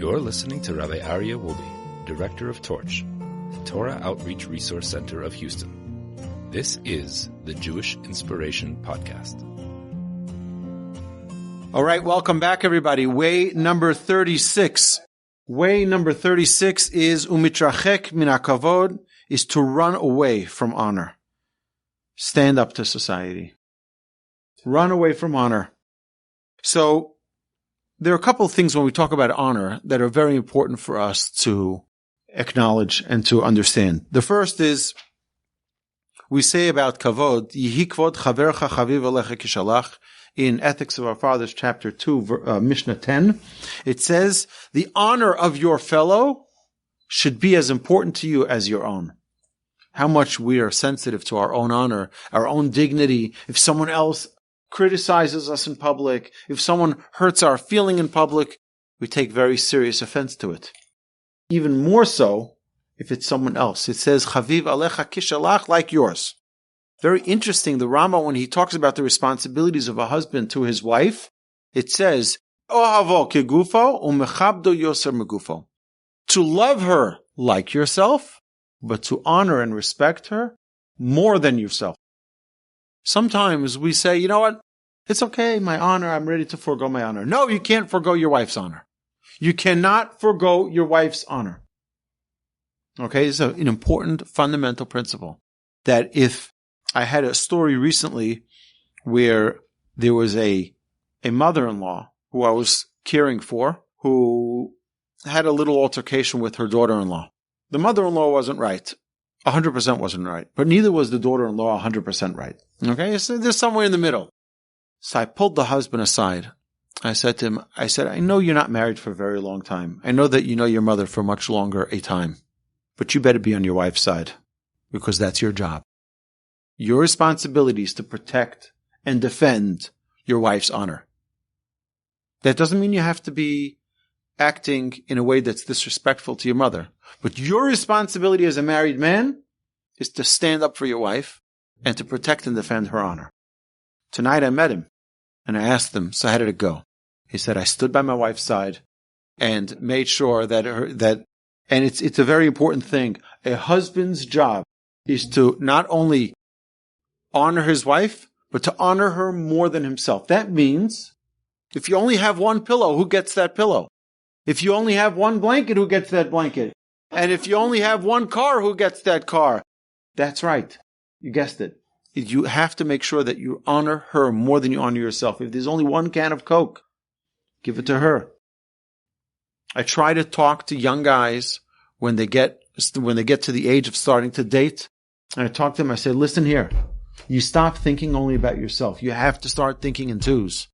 You're listening to Rabbi Aryeh Wolbe, Director of Torch, the Torah Outreach Resource Center of Houston. This is the Jewish Inspiration Podcast. All right, welcome back, everybody. Way number 36. Way number 36 is umitrachek min hakavod, is to run away from honor. Stand up to society. Run away from honor. So, there are a couple of things when we talk about honor that are very important for us to acknowledge and to understand. The first is, we say about kavod, Yihi kvod chavercha chaviv alecha kishalach, in Ethics of Our Fathers, chapter 2, Mishnah 10. It says, the honor of your fellow should be as important to you as your own. How much we are sensitive to our own honor, our own dignity. If someone else criticizes us in public, if someone hurts our feeling in public, we take very serious offense to it. Even more so if it's someone else. It says, Chaviv alecha kishalach, like yours. Very interesting, the Rama, when he talks about the responsibilities of a husband to his wife, it says, Ohavo kegufo umechabdo yoser megufo. To love her like yourself, but to honor and respect her more than yourself. Sometimes we say, you know what? It's okay, my honor, I'm ready to forego my honor. No, you can't forego your wife's honor. You cannot forego your wife's honor. Okay, it's an important fundamental principle that if I had a story recently where there was a mother-in-law who I was caring for who had a little altercation with her daughter-in-law. The mother-in-law wasn't right. 100% wasn't right. But neither was the daughter-in-law 100% right. Okay? So there's somewhere in the middle. So I pulled the husband aside. I said to him, I know you're not married for a very long time. I know that you know your mother for much longer a time. But you better be on your wife's side because that's your job. Your responsibility is to protect and defend your wife's honor. That doesn't mean you have to be acting in a way that's disrespectful to your mother. But your responsibility as a married man is to stand up for your wife and to protect and defend her honor. Tonight I met him and I asked him, so how did it go? He said, I stood by my wife's side and made sure and it's a very important thing. A husband's job is to not only honor his wife, but to honor her more than himself. That means if you only have one pillow, who gets that pillow? If you only have one blanket, who gets that blanket? And if you only have one car, who gets that car? That's right. You guessed it. You have to make sure that you honor her more than you honor yourself. If there's only one can of Coke, give it to her. I try to talk to young guys when they get to the age of starting to date. And I talk to them, I say, listen here. You stop thinking only about yourself. You have to start thinking in twos.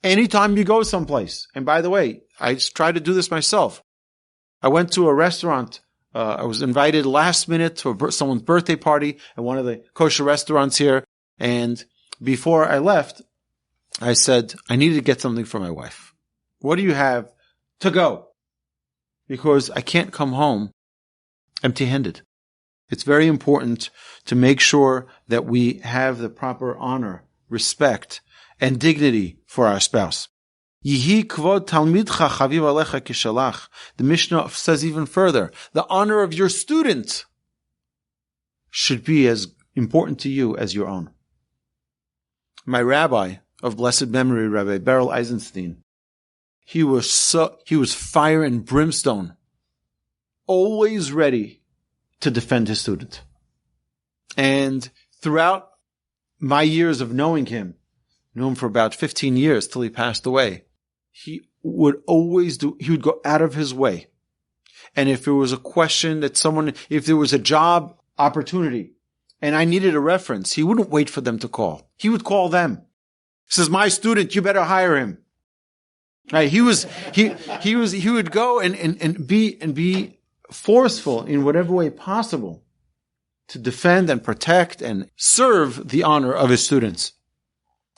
Anytime you go someplace, and by the way, I try to do this myself. I went to a restaurant. I was invited last minute to someone's birthday party at one of the kosher restaurants here. And before I left, I said, I needed to get something for my wife. What do you have to go? Because I can't come home empty-handed. It's very important to make sure that we have the proper honor, respect, and dignity for our spouse. Yihi kvod talmidcha chaviv alecha kishalach. The Mishnah says even further, the honor of your student should be as important to you as your own. My rabbi of blessed memory, Rabbi Beryl Eisenstein, he was fire and brimstone, always ready to defend his student. And throughout my years of knowing him, knew him for about 15 years till he passed away, he would go out of his way. And if there was a question if there was a job opportunity and I needed a reference, he wouldn't wait for them to call. He would call them. He says, my student, you better hire him. Right? He would go and be forceful in whatever way possible to defend and protect and serve the honor of his students.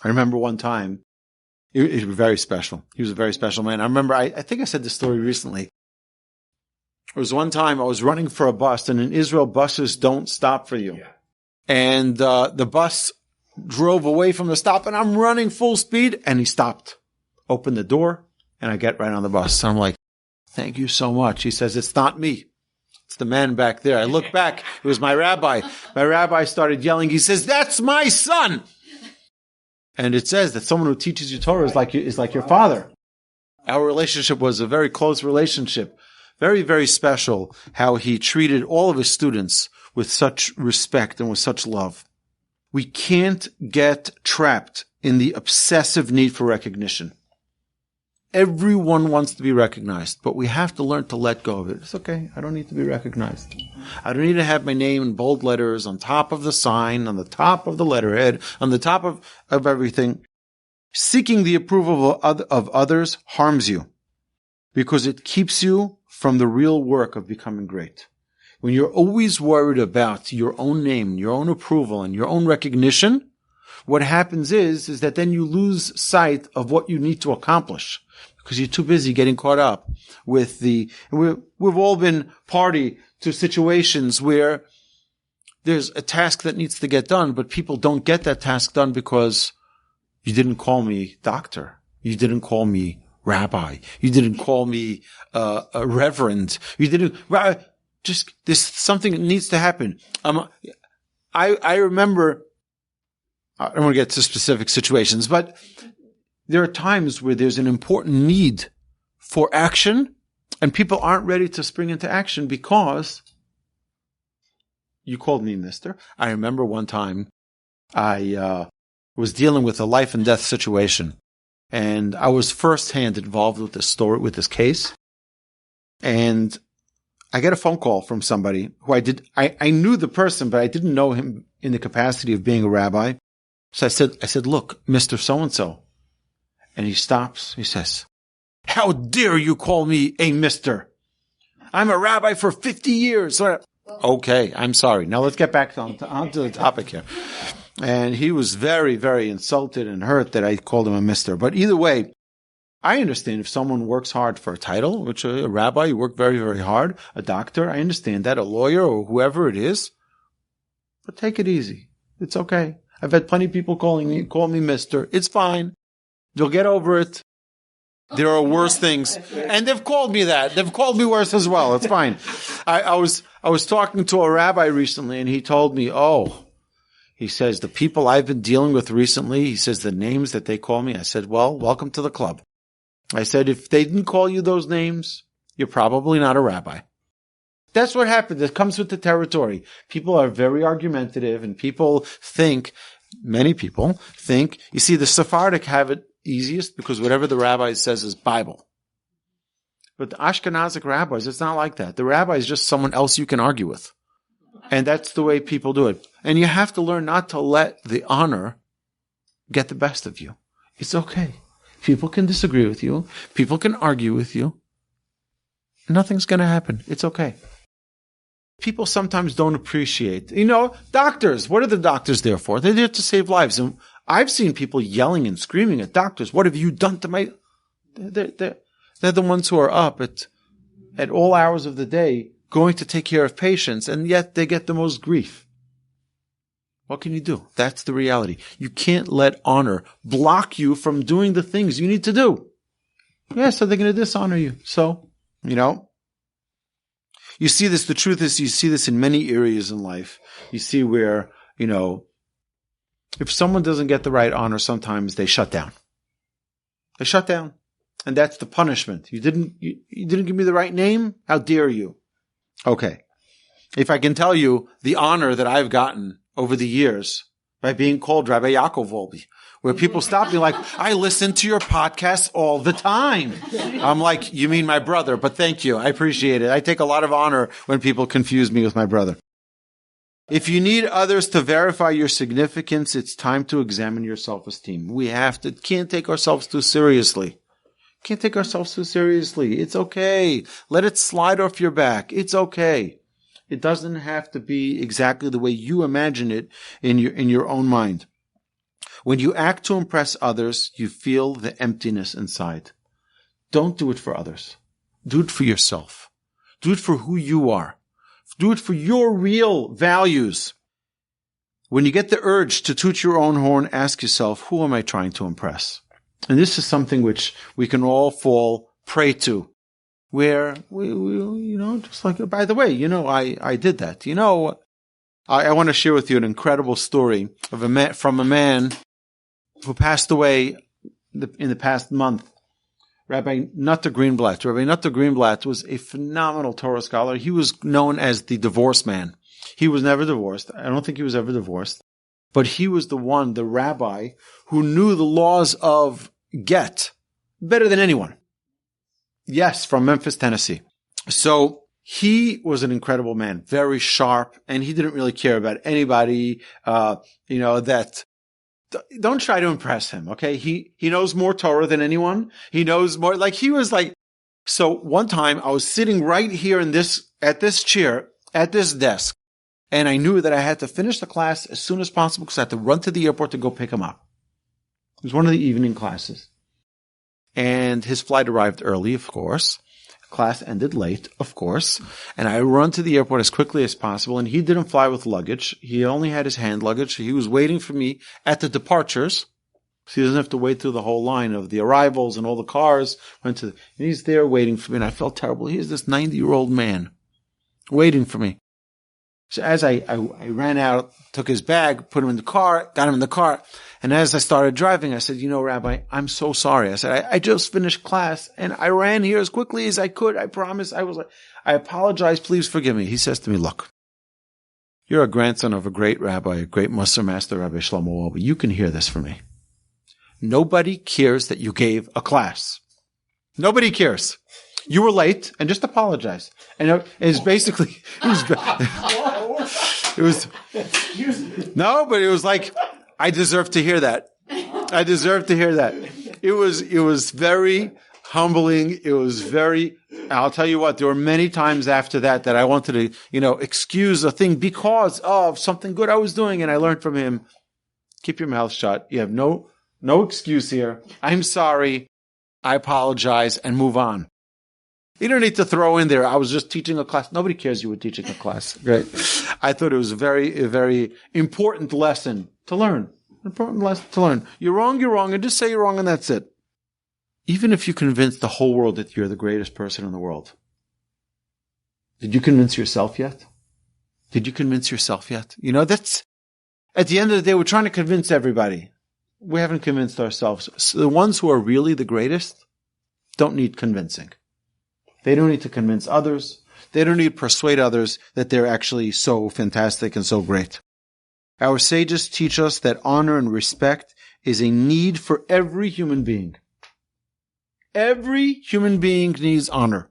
I remember one time, it was very special. He was a very special man. I remember, I think I said this story recently. It was one time I was running for a bus, and in Israel, buses don't stop for you. Yeah. And the bus drove away from the stop, and I'm running full speed, and he stopped. Opened the door, and I get right on the bus. And I'm like, Thank you so much. He says, it's not me. It's the man back there. I look back. It was my rabbi. My rabbi started yelling. He says, that's my son. And it says that someone who teaches you Torah is like your father. Our relationship was a very close relationship. Very, very special how he treated all of his students with such respect and with such love. We can't get trapped in the obsessive need for recognition. Everyone wants to be recognized, but we have to learn to let go of it. It's okay. I don't need to be recognized. I don't need to have my name in bold letters on top of the sign, on the top of the letterhead, on the top of everything. Seeking the approval of others harms you because it keeps you from the real work of becoming great. When you're always worried about your own name, your own approval, and your own recognition, what happens is that then you lose sight of what you need to accomplish because you're too busy getting caught up with we've all been party to situations where there's a task that needs to get done, but people don't get that task done because you didn't call me doctor. You didn't call me rabbi. You didn't call me a reverend. You didn't. Just there's something that needs to happen. I remember. I don't want to get to specific situations, but there are times where there's an important need for action, and people aren't ready to spring into action because you called me mister. I remember one time I was dealing with a life and death situation, and I was firsthand involved with this story, with this case, and I get a phone call from somebody who I knew the person, but I didn't know him in the capacity of being a rabbi. So I said, look, Mr. So-and-so. And he stops. He says, how dare you call me a mister? I'm a rabbi for 50 years. Okay, I'm sorry. Now let's get back onto the topic here. And he was very, very insulted and hurt that I called him a mister. But either way, I understand if someone works hard for a title, which a rabbi, you work very, very hard, a doctor, I understand that, a lawyer or whoever it is. But take it easy. It's okay. I've had plenty of people call me mister. It's fine. You'll get over it. There are worse things. And they've called me that. They've called me worse as well. It's fine. I was talking to a rabbi recently and he told me, he says, the people I've been dealing with recently, he says the names that they call me. I said, well, welcome to the club. I said, if they didn't call you those names, you're probably not a rabbi. That's what happens. It comes with the territory. People are very argumentative and many people think, you see, the Sephardic have it easiest because whatever the rabbi says is Bible. But the Ashkenazic rabbis, it's not like that. The rabbi is just someone else you can argue with. And that's the way people do it. And you have to learn not to let the honor get the best of you. It's okay. People can disagree with you. People can argue with you. Nothing's going to happen. It's okay. People sometimes don't appreciate, doctors. What are the doctors there for? They're there to save lives. And I've seen people yelling and screaming at doctors. What have you done to my... They're the ones who are up at all hours of the day going to take care of patients, and yet they get the most grief. What can you do? That's the reality. You can't let honor block you from doing the things you need to do. Yeah, so they're going to dishonor you. So, you see this, the truth is you see this in many areas in life. You see where, if someone doesn't get the right honor, sometimes they shut down. They shut down. And that's the punishment. You didn't give me the right name? How dare you? Okay. If I can tell you the honor that I've gotten over the years by being called Rabbi Yaakov Wolbe, where people stop me like, I listen to your podcast all the time. I'm like, you mean my brother, but thank you. I appreciate it. I take a lot of honor when people confuse me with my brother. If you need others to verify your significance, it's time to examine your self-esteem. Can't take ourselves too seriously. It's okay. Let it slide off your back. It's okay. It doesn't have to be exactly the way you imagine it in your own mind. When you act to impress others, you feel the emptiness inside. Don't do it for others. Do it for yourself. Do it for who you are. Do it for your real values. When you get the urge to toot your own horn, ask yourself, who am I trying to impress? And this is something which we can all fall prey to. where we just like, by the way, I did that. I want to share with you an incredible story of from a man who passed away in the past month. Rabbi Nutter Greenblatt. Rabbi Nutter Greenblatt was a phenomenal Torah scholar. He was known as the divorce man. He was never divorced. I don't think he was ever divorced. But he was the rabbi, who knew the laws of get better than anyone. Yes, from Memphis, Tennessee. So he was an incredible man, very sharp, and he didn't really care about anybody, that. Don't try to impress him, okay? He knows more Torah than anyone. He knows more, so one time I was sitting right here at this chair, at this desk, and I knew that I had to finish the class as soon as possible because I had to run to the airport to go pick him up. It was one of the evening classes. And his flight arrived early, of course. Class ended late, of course. And I run to the airport as quickly as possible. And he didn't fly with luggage. He only had his hand luggage. He was waiting for me at the departures. So he doesn't have to wait through the whole line of the arrivals and all the cars. And he's there waiting for me. And I felt terrible. He's this 90-year-old man waiting for me. So as I ran out, took his bag, put him in the car, got him in the car. And as I started driving, I said, Rabbi, I'm so sorry. I said, I just finished class and I ran here as quickly as I could. I promise. I apologize. Please forgive me. He says to me, look, you're a grandson of a great rabbi, a great Musar master, Rabbi Shlomo Wolbe. You can hear this from me. Nobody cares that you gave a class. Nobody cares. You were late and just apologize. And it's basically, it was like, I deserve to hear that. I deserve to hear that. It was very humbling. It was I'll tell you what, there were many times after that I wanted to, excuse a thing because of something good I was doing. And I learned from him, keep your mouth shut. You have no excuse here. I'm sorry. I apologize and move on. You don't need to throw in there, I was just teaching a class. Nobody cares you were teaching a class, right? I thought it was a very important lesson to learn. Important lesson to learn. You're wrong, and just say you're wrong, and that's it. Even if you convince the whole world that you're the greatest person in the world, did you convince yourself yet? That's, at the end of the day, we're trying to convince everybody. We haven't convinced ourselves. So the ones who are really the greatest don't need convincing. They don't need to convince others. They don't need to persuade others that they're actually so fantastic and so great. Our sages teach us that honor and respect is a need for every human being. Every human being needs honor.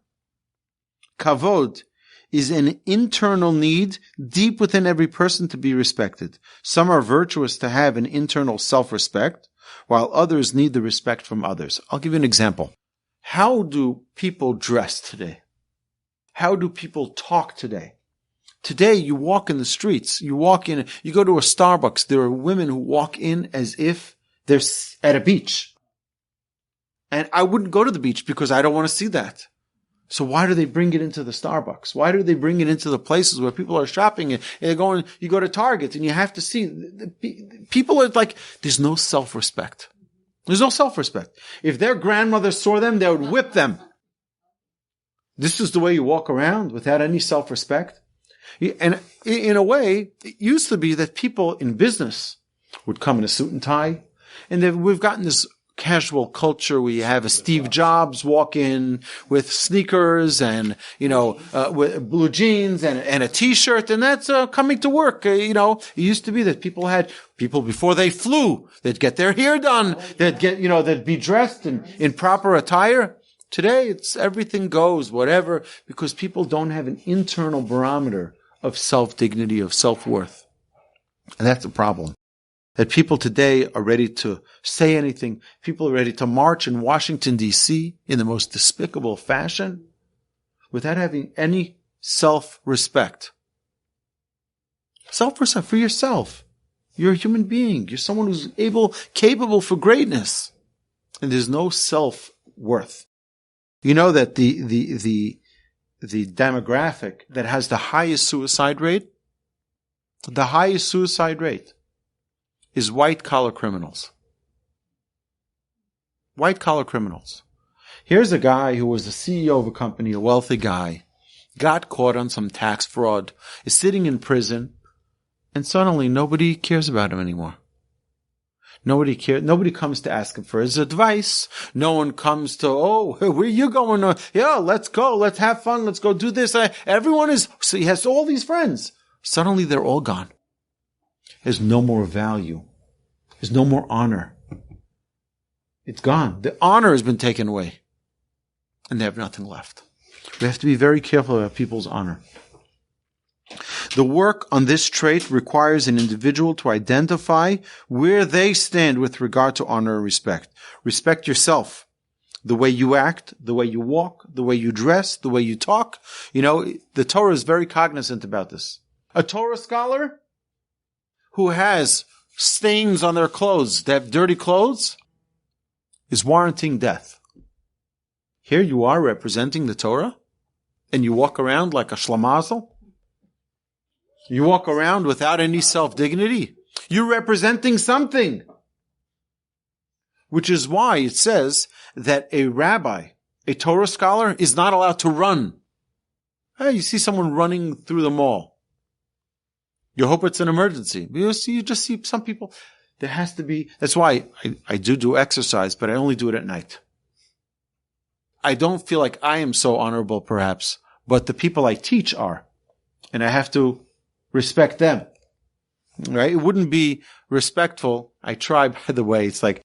Kavod is an internal need deep within every person to be respected. Some are virtuous to have an internal self-respect, while others need the respect from others. I'll give you an example. How do people dress today? How do people talk today? Today, you walk in the streets, you go to a Starbucks, there are women who walk in as if they're at a beach. And I wouldn't go to the beach because I don't want to see that. So why do they bring it into the Starbucks? Why do they bring it into the places where people are shopping and you go to Target and you have to see, people are like, there's no self-respect. There's no self-respect. If their grandmother saw them, they would whip them. This is the way you walk around without any self-respect. And in a way, it used to be that people in business would come in a suit and tie. And we've gotten this casual culture where you have a Steve Jobs walk in with sneakers and, with blue jeans and a t-shirt, and that's coming to work. It used to be that people before they flew, they'd get their hair done, they'd be dressed in proper attire. Today, it's everything goes, whatever, because people don't have an internal barometer of self-dignity, of self-worth. And that's a problem. That people today are ready to say anything. People are ready to march in Washington, D.C. in the most despicable fashion without having any self-respect. Self-respect for yourself. You're a human being. You're someone who's capable for greatness. And there's no self-worth. You know that the demographic that has the highest suicide rate is white-collar criminals. White-collar criminals. Here's a guy who was the CEO of a company, a wealthy guy, got caught on some tax fraud, is sitting in prison, and suddenly nobody cares about him anymore. Nobody cares. Nobody comes to ask him for his advice. No one comes to, oh, where you going? Yeah, let's go. Let's have fun. Let's go do this. So he has all these friends. Suddenly they're all gone. There's no more value. There's no more honor. It's gone. The honor has been taken away. And they have nothing left. We have to be very careful about people's honor. The work on this trait requires an individual to identify where they stand with regard to honor and respect. Respect yourself. The way you act, the way you walk, the way you dress, the way you talk. The Torah is very cognizant about this. A Torah scholar who has stains on their clothes, they have dirty clothes, is warranting death. Here you are representing the Torah, and you walk around like a shlamazel. You walk around without any self-dignity. You're representing something. Which is why it says that a rabbi, a Torah scholar, is not allowed to run. Hey, you see someone running through the mall. You hope it's an emergency. You just see some people. There has to be. That's why I do exercise, but I only do it at night. I don't feel like I am so honorable, perhaps, but the people I teach are. And I have to respect them, right? It wouldn't be respectful. I try, by the way. It's like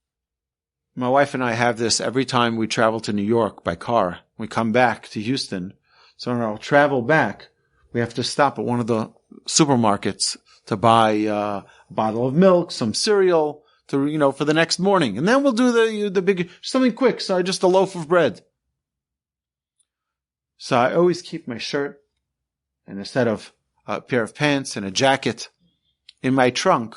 my wife and I have this every time we travel to New York by car. We come back to Houston. So when I'll travel back, we have to stop at one of the supermarkets to buy a bottle of milk, some cereal, for the next morning. And then we'll do the big, something quick. So just a loaf of bread. So I always keep my shirt and instead of a pair of pants and a jacket in my trunk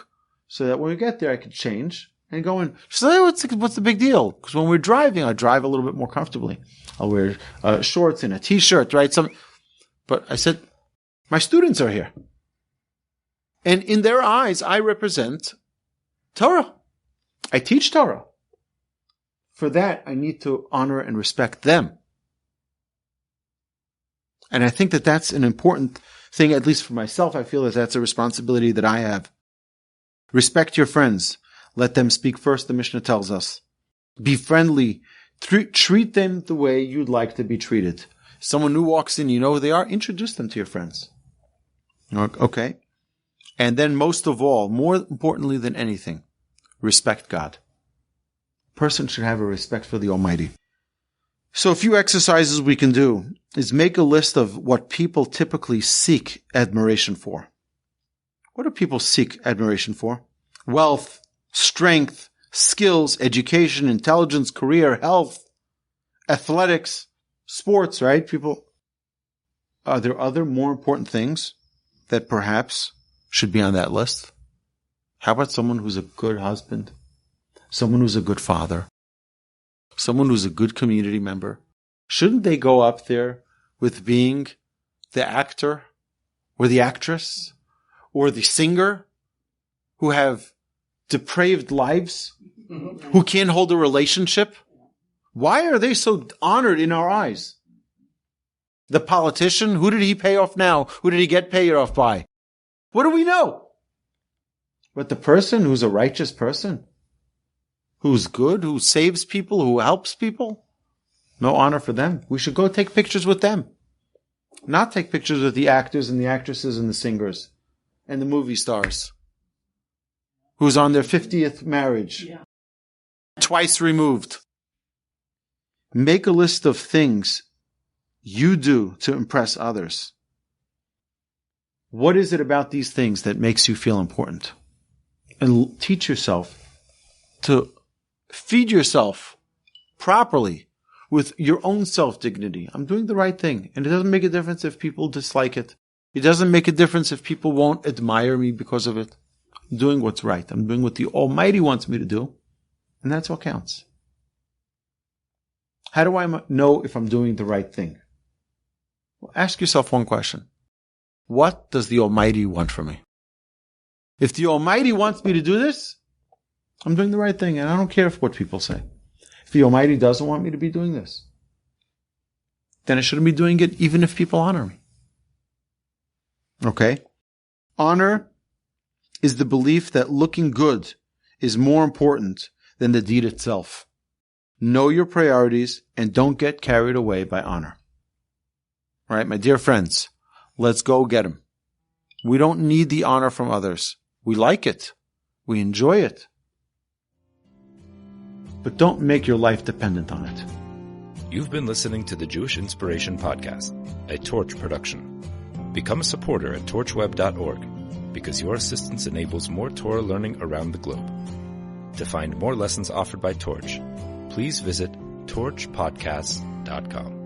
so that when we get there, I can change and go in. So what's the big deal? Because when we're driving, I drive a little bit more comfortably. I'll wear shorts and a t-shirt, right? But I said, my students are here. And in their eyes, I represent Torah. I teach Torah. For that, I need to honor and respect them. And I think that that's an important thing, at least for myself. I feel that that's a responsibility that I have. Respect your friends. Let them speak first, the Mishnah tells us. Be friendly. Treat them the way you'd like to be treated. Someone who walks in, you know who they are, introduce them to your friends. Okay? And then most of all, more importantly than anything, respect God. A person should have a respect for the Almighty. So a few exercises we can do is make a list of what people typically seek admiration for. What do people seek admiration for? Wealth, strength, skills, education, intelligence, career, health, athletics, sports, right? Are there other more important things that perhaps should be on that list? How about someone who's a good husband? Someone who's a good father? Someone who's a good community member? Shouldn't they go up there with being the actor or the actress or the singer who have depraved lives, who can't hold a relationship? Why are they so honored in our eyes? The politician, who did he pay off now? Who did he get paid off by? What do we know? But the person who's a righteous person, who's good, who saves people, who helps people, no honor for them. We should go take pictures with them. Not take pictures with the actors and the actresses and the singers and the movie stars who's on their 50th marriage, twice removed. Make a list of things you do to impress others. What is it about these things that makes you feel important? And teach yourself to feed yourself properly with your own self-dignity. I'm doing the right thing. And it doesn't make a difference if people dislike it. It doesn't make a difference if people won't admire me because of it. I'm doing what's right. I'm doing what the Almighty wants me to do. And that's what counts. How do I know if I'm doing the right thing? Well, ask yourself one question. What does the Almighty want from me? If the Almighty wants me to do this, I'm doing the right thing, and I don't care what people say. If the Almighty doesn't want me to be doing this, then I shouldn't be doing it even if people honor me. Okay? Honor is the belief that looking good is more important than the deed itself. Know your priorities and don't get carried away by honor. All right, my dear friends, let's go get them. We don't need the honor from others. We like it. We enjoy it. But don't make your life dependent on it. You've been listening to the Jewish Inspiration Podcast, a Torch production. Become a supporter at torchweb.org because your assistance enables more Torah learning around the globe. To find more lessons offered by Torch, please visit torchpodcasts.com.